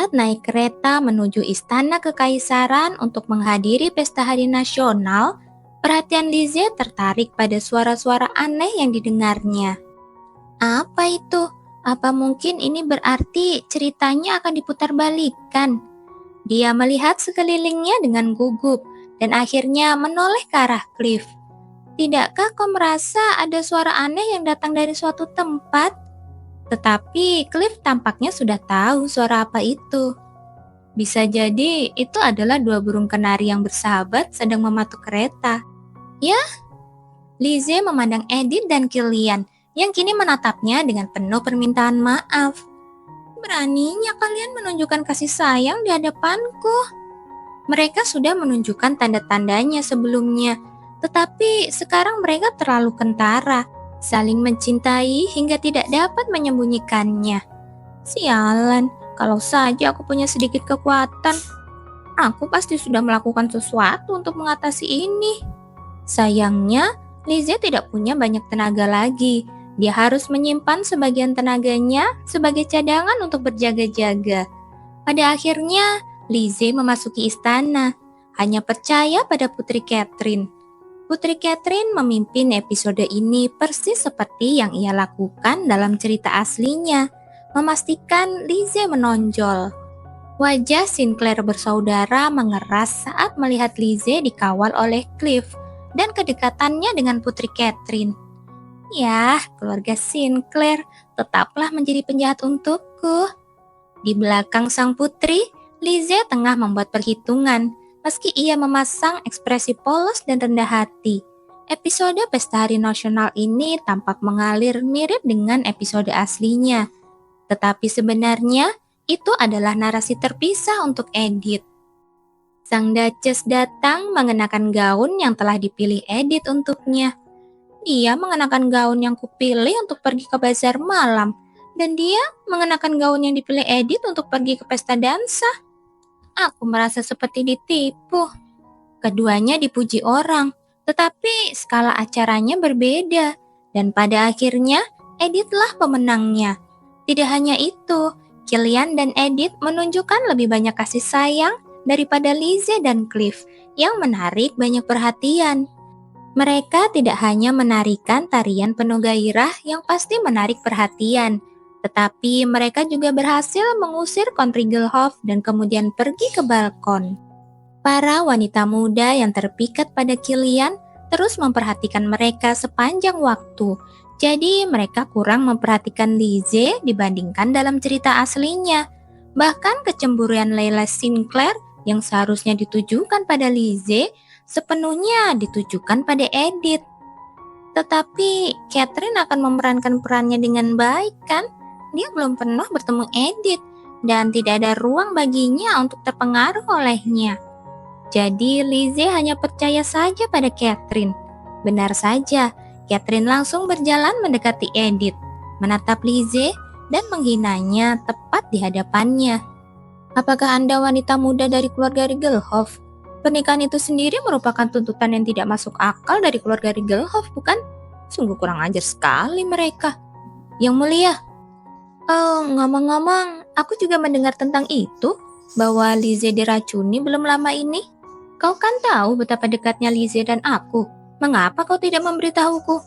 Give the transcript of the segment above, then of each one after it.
Saat naik kereta menuju Istana Kekaisaran untuk menghadiri pesta hari nasional, perhatian Lizzie tertarik pada suara-suara aneh yang didengarnya. Apa itu? Apa mungkin ini berarti ceritanya akan diputarbalikkan? Dia melihat sekelilingnya dengan gugup dan akhirnya menoleh ke arah Cliff. Tidakkah kau merasa ada suara aneh yang datang dari suatu tempat? Tetapi Cliff tampaknya sudah tahu suara apa itu. Bisa jadi itu adalah dua burung kenari yang bersahabat sedang mematuk kereta. Ya, Lizzie memandang Edith dan Killian yang kini menatapnya dengan penuh permintaan maaf. Beraninya kalian menunjukkan kasih sayang di hadapanku. Mereka sudah menunjukkan tanda-tandanya sebelumnya, tetapi sekarang mereka terlalu kentara, saling mencintai hingga tidak dapat menyembunyikannya. Sialan, kalau saja aku punya sedikit kekuatan, aku pasti sudah melakukan sesuatu untuk mengatasi ini. Sayangnya, Lizzie tidak punya banyak tenaga lagi. Dia harus menyimpan sebagian tenaganya sebagai cadangan untuk berjaga-jaga. Pada akhirnya, Lizzie memasuki istana, hanya percaya pada Putri Catherine. Putri Catherine memimpin episode ini persis seperti yang ia lakukan dalam cerita aslinya, memastikan Lizzie menonjol. Wajah Sinclair bersaudara mengeras saat melihat Lizzie dikawal oleh Cliff dan kedekatannya dengan Putri Catherine. Ya, keluarga Sinclair tetaplah menjadi penjahat untukku. Di belakang sang putri, Lizzie tengah membuat perhitungan, meski ia memasang ekspresi polos dan rendah hati. Episode Pesta Hari Nasional ini tampak mengalir mirip dengan episode aslinya. Tetapi sebenarnya, itu adalah narasi terpisah untuk Edith. Sang Duchess datang mengenakan gaun yang telah dipilih Edith untuknya. Dia mengenakan gaun yang kupilih untuk pergi ke bazar malam, dan dia mengenakan gaun yang dipilih Edith untuk pergi ke pesta dansa. Aku merasa seperti ditipu. Keduanya dipuji orang, tetapi skala acaranya berbeda, dan pada akhirnya Edithlah pemenangnya. Tidak hanya itu, Killian dan Edith menunjukkan lebih banyak kasih sayang daripada Lizzie dan Cliff yang menarik banyak perhatian. Mereka tidak hanya menarikan tarian penuh gairah yang pasti menarik perhatian, tetapi mereka juga berhasil mengusir Country Girlhof dan kemudian pergi ke balkon. Para wanita muda yang terpikat pada Killian terus memperhatikan mereka sepanjang waktu, jadi mereka kurang memperhatikan Lizzie dibandingkan dalam cerita aslinya. Bahkan kecemburuan Layla Sinclair yang seharusnya ditujukan pada Lizzie sepenuhnya ditujukan pada Edith. Tetapi Catherine akan memerankan perannya dengan baik kan? Dia belum pernah bertemu Edith dan tidak ada ruang baginya untuk terpengaruh olehnya. Jadi Lizzie hanya percaya saja pada Catherine. Benar saja, Catherine langsung berjalan mendekati Edith, menatap Lizzie dan menghinanya tepat di hadapannya. Apakah Anda wanita muda dari keluarga Rigelhoff? Pernikahan itu sendiri merupakan tuntutan yang tidak masuk akal dari keluarga Rigelhoff, bukan? Sungguh kurang ajar sekali mereka. Yang mulia. Oh, ngomong-ngomong, aku juga mendengar tentang itu, bahwa Lizzie diracuni belum lama ini. Kau kan tahu betapa dekatnya Lizzie dan aku. Mengapa kau tidak memberitahuku?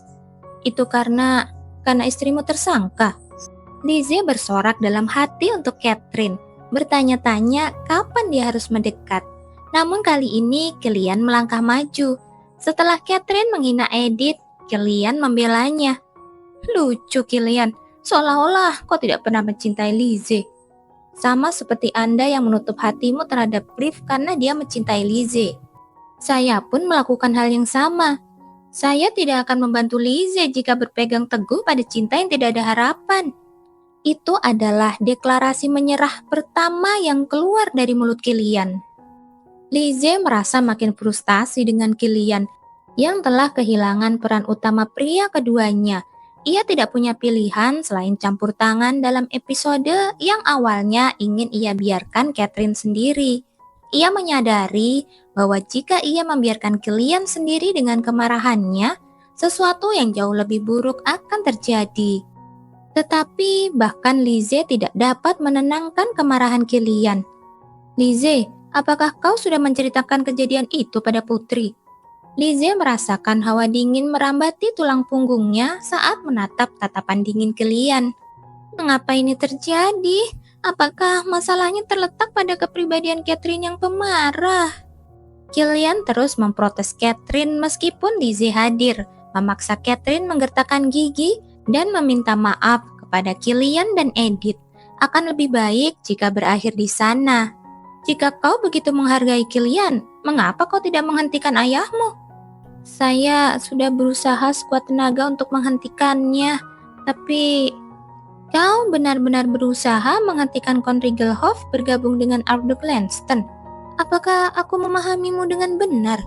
Itu karena istrimu tersangka. Lizzie bersorak dalam hati untuk Catherine, bertanya-tanya kapan dia harus mendekat. Namun kali ini Killian melangkah maju. Setelah Catherine menghina Edith, Killian membelanya. Lucu Killian, seolah-olah kau tidak pernah mencintai Lizzie. Sama seperti Anda yang menutup hatimu terhadap Cliff karena dia mencintai Lizzie. Saya pun melakukan hal yang sama. Saya tidak akan membantu Lizzie jika berpegang teguh pada cinta yang tidak ada harapan. Itu adalah deklarasi menyerah pertama yang keluar dari mulut Killian. Lizzie merasa makin frustasi dengan Killian yang telah kehilangan peran utama pria keduanya. Ia tidak punya pilihan selain campur tangan dalam episode yang awalnya ingin ia biarkan Catherine sendiri. Ia menyadari bahwa jika ia membiarkan Killian sendiri dengan kemarahannya, sesuatu yang jauh lebih buruk akan terjadi. Tetapi bahkan Lizzie tidak dapat menenangkan kemarahan Kilian. Lizzie, apakah kau sudah menceritakan kejadian itu pada Putri? Lizzie merasakan hawa dingin merambati tulang punggungnya saat menatap tatapan dingin Kilian. Mengapa ini terjadi? Apakah masalahnya terletak pada kepribadian Catherine yang pemarah? Kilian terus memprotes Catherine meskipun Lizzie hadir, memaksa Catherine menggertakkan gigi dan meminta maaf kepada Kilian dan Edith. Akan lebih baik jika berakhir di sana. Jika kau begitu menghargai Kilian, mengapa kau tidak menghentikan ayahmu? Saya sudah berusaha sekuat tenaga untuk menghentikannya, tapi kau benar-benar berusaha menghentikan Conrigelhoff bergabung dengan Arduk Lanston. Apakah aku memahamimu dengan benar?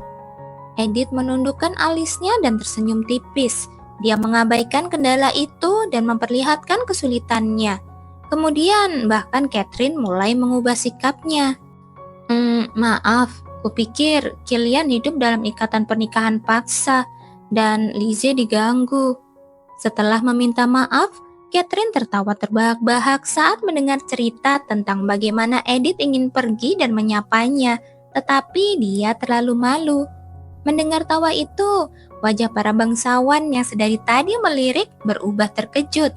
Edith menundukkan alisnya dan tersenyum tipis. Dia mengabaikan kendala itu dan memperlihatkan kesulitannya. Kemudian bahkan Catherine mulai mengubah sikapnya. Maaf, kupikir Kilian hidup dalam ikatan pernikahan paksa dan Lizzie diganggu. Setelah meminta maaf, Catherine tertawa terbahak-bahak saat mendengar cerita tentang bagaimana Edith ingin pergi dan menyapanya, tetapi dia terlalu malu. Mendengar tawa itu, wajah para bangsawan yang sedari tadi melirik berubah terkejut.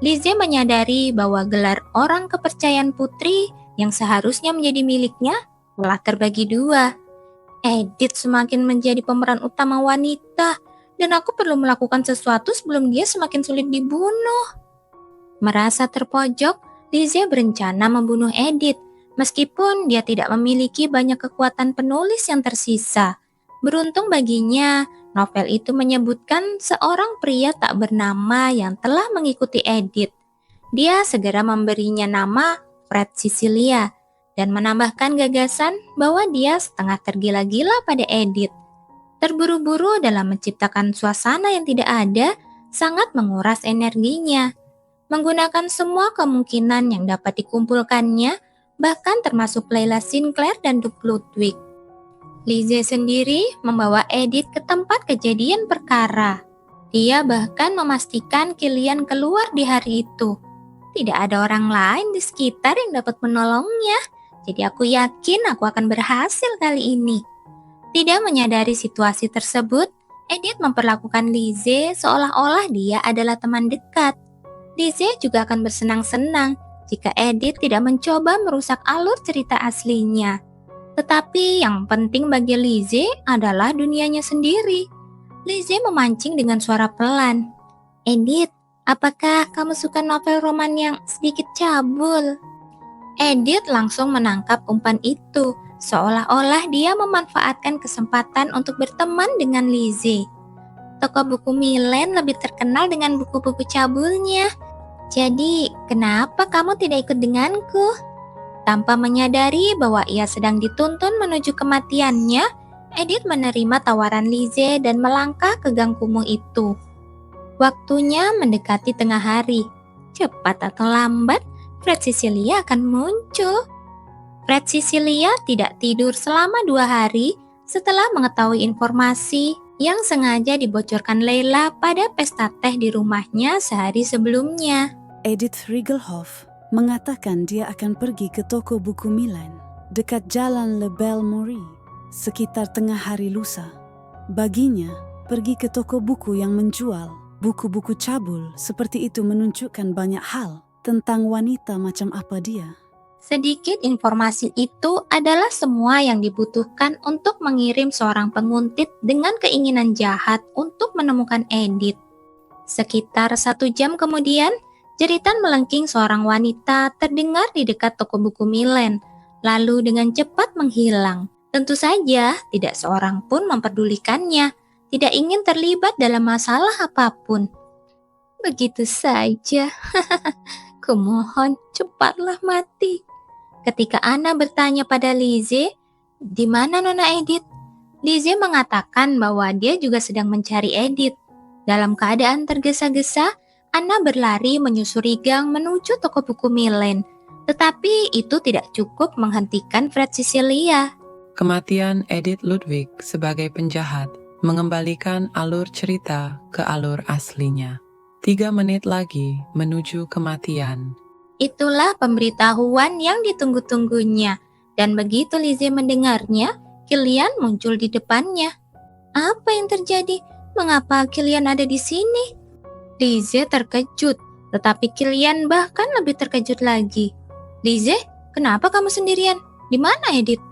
Lizzie menyadari bahwa gelar orang kepercayaan putri yang seharusnya menjadi miliknya telah terbagi dua. Edith semakin menjadi pemeran utama wanita, dan aku perlu melakukan sesuatu sebelum dia semakin sulit dibunuh. Merasa terpojok, Lizzie berencana membunuh Edith, meskipun dia tidak memiliki banyak kekuatan penulis yang tersisa. Beruntung baginya, novel itu menyebutkan seorang pria tak bernama yang telah mengikuti Edith. Dia segera memberinya nama Fred Cecilia dan menambahkan gagasan bahwa dia setengah tergila-gila pada Edith. Terburu-buru dalam menciptakan suasana yang tidak ada sangat menguras energinya. Menggunakan semua kemungkinan yang dapat dikumpulkannya, bahkan termasuk Layla Sinclair dan Duke Ludwig. Lizzie sendiri membawa Edith ke tempat kejadian perkara. Dia bahkan memastikan Kilian keluar di hari itu. Tidak ada orang lain di sekitar yang dapat menolongnya, jadi aku yakin aku akan berhasil kali ini. Tidak menyadari situasi tersebut, Edith memperlakukan Lizzie seolah-olah dia adalah teman dekat. Lizzie juga akan bersenang-senang jika Edith tidak mencoba merusak alur cerita aslinya. Tetapi yang penting bagi Lizzie adalah dunianya sendiri. Lizzie memancing dengan suara pelan. Edith, apakah kamu suka novel roman yang sedikit cabul? Edith langsung menangkap umpan itu, seolah-olah dia memanfaatkan kesempatan untuk berteman dengan Lizzie. Toko buku Milen lebih terkenal dengan buku-buku cabulnya. Jadi, kenapa kamu tidak ikut denganku? Tanpa menyadari bahwa ia sedang dituntun menuju kematiannya, Edith menerima tawaran Lizzie dan melangkah ke gang kumuh itu. Waktunya mendekati tengah hari. Cepat atau lambat, Fred Cecilia akan muncul. Fred Cecilia tidak tidur selama 2 hari setelah mengetahui informasi yang sengaja dibocorkan Layla pada pesta teh di rumahnya sehari sebelumnya. Edith Rigelhoff mengatakan dia akan pergi ke toko buku Milan dekat Jalan Le Bel Mori sekitar tengah hari lusa. Baginya, pergi ke toko buku yang menjual buku-buku cabul seperti itu menunjukkan banyak hal tentang wanita macam apa dia. Sedikit informasi itu adalah semua yang dibutuhkan untuk mengirim seorang penguntit dengan keinginan jahat untuk menemukan Edith. Sekitar 1 jam kemudian, jeritan melengking seorang wanita terdengar di dekat toko buku Milen, lalu dengan cepat menghilang. Tentu saja, tidak seorang pun memperdulikannya, tidak ingin terlibat dalam masalah apapun. Begitu saja, kumohon cepatlah mati. Ketika Anna bertanya pada Lizzie, di mana Nona Edith? Lizzie mengatakan bahwa dia juga sedang mencari Edith. Dalam keadaan tergesa-gesa, Anna berlari menyusuri gang menuju toko buku Milen. Tetapi itu tidak cukup menghentikan Fred Cecilia. Kematian Edith Ludwig sebagai penjahat mengembalikan alur cerita ke alur aslinya. 3 menit lagi menuju kematian. Itulah pemberitahuan yang ditunggu-tunggunya. Dan begitu Lizzie mendengarnya, Kilian muncul di depannya. Apa yang terjadi? Mengapa Kilian ada di sini? Lizzie terkejut, tetapi Kilian bahkan lebih terkejut lagi. Lizzie, kenapa kamu sendirian? Di mana Edith?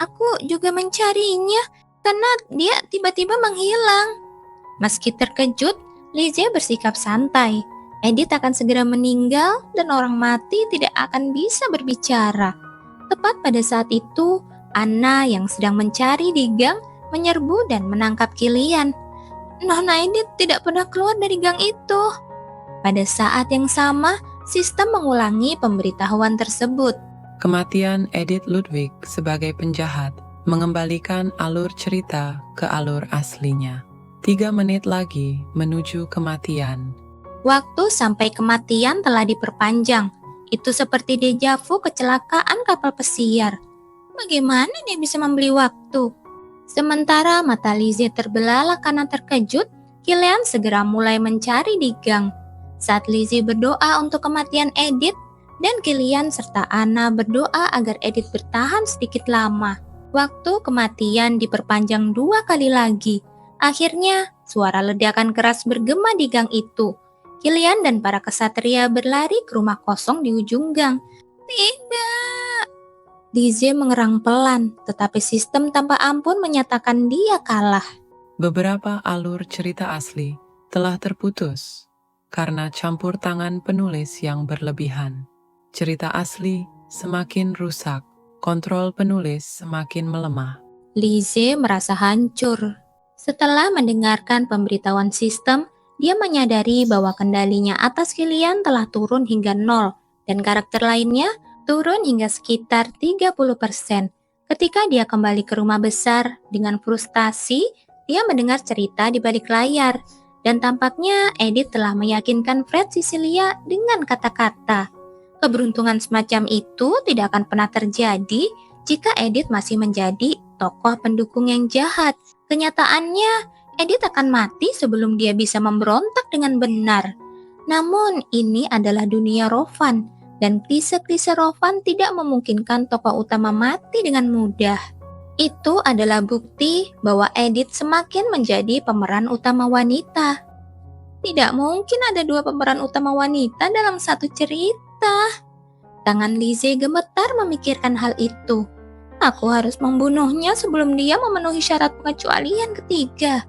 Aku juga mencarinya karena dia tiba-tiba menghilang. Meski terkejut, Lizzie bersikap santai. Edith akan segera meninggal dan orang mati tidak akan bisa berbicara. Tepat pada saat itu, Anna yang sedang mencari di gang menyerbu dan menangkap Kilian. Nona Edith tidak pernah keluar dari gang itu. Pada saat yang sama, sistem mengulangi pemberitahuan tersebut. Kematian Edith Ludwig sebagai penjahat mengembalikan alur cerita ke alur aslinya. 3 menit lagi menuju kematian. Waktu sampai kematian telah diperpanjang. Itu seperti deja vu kecelakaan kapal pesiar. Bagaimana dia bisa membeli waktu? Sementara mata Lizzie terbelalak karena terkejut, Kilian segera mulai mencari di gang. Saat Lizzie berdoa untuk kematian Edith, dan Kilian serta Anna berdoa agar Edith bertahan sedikit lama. Waktu kematian diperpanjang 2 kali lagi. Akhirnya, suara ledakan keras bergema di gang itu. Kilian dan para kesatria berlari ke rumah kosong di ujung gang. Tidak! Lizzie mengerang pelan, tetapi sistem tanpa ampun menyatakan dia kalah. Beberapa alur cerita asli telah terputus karena campur tangan penulis yang berlebihan. Cerita asli semakin rusak, kontrol penulis semakin melemah. Lizzie merasa hancur. Setelah mendengarkan pemberitahuan sistem, dia menyadari bahwa kendalinya atas Kilian telah turun hingga 0 dan karakter lainnya turun hingga sekitar 30%. Ketika dia kembali ke rumah besar dengan frustasi, dia mendengar cerita di balik layar dan tampaknya Edith telah meyakinkan Fred Cecilia dengan kata-kata. Keberuntungan semacam itu tidak akan pernah terjadi jika Edith masih menjadi tokoh pendukung yang jahat. Kenyataannya, Edith akan mati sebelum dia bisa memberontak dengan benar. Namun, ini adalah dunia Rovan, dan klise-klise Rovan tidak memungkinkan tokoh utama mati dengan mudah. Itu adalah bukti bahwa Edith semakin menjadi pemeran utama wanita. Tidak mungkin ada 2 pemeran utama wanita dalam satu cerita. Tangan Lizzie gemetar memikirkan hal itu. Aku harus membunuhnya sebelum dia memenuhi syarat pengecualian ketiga.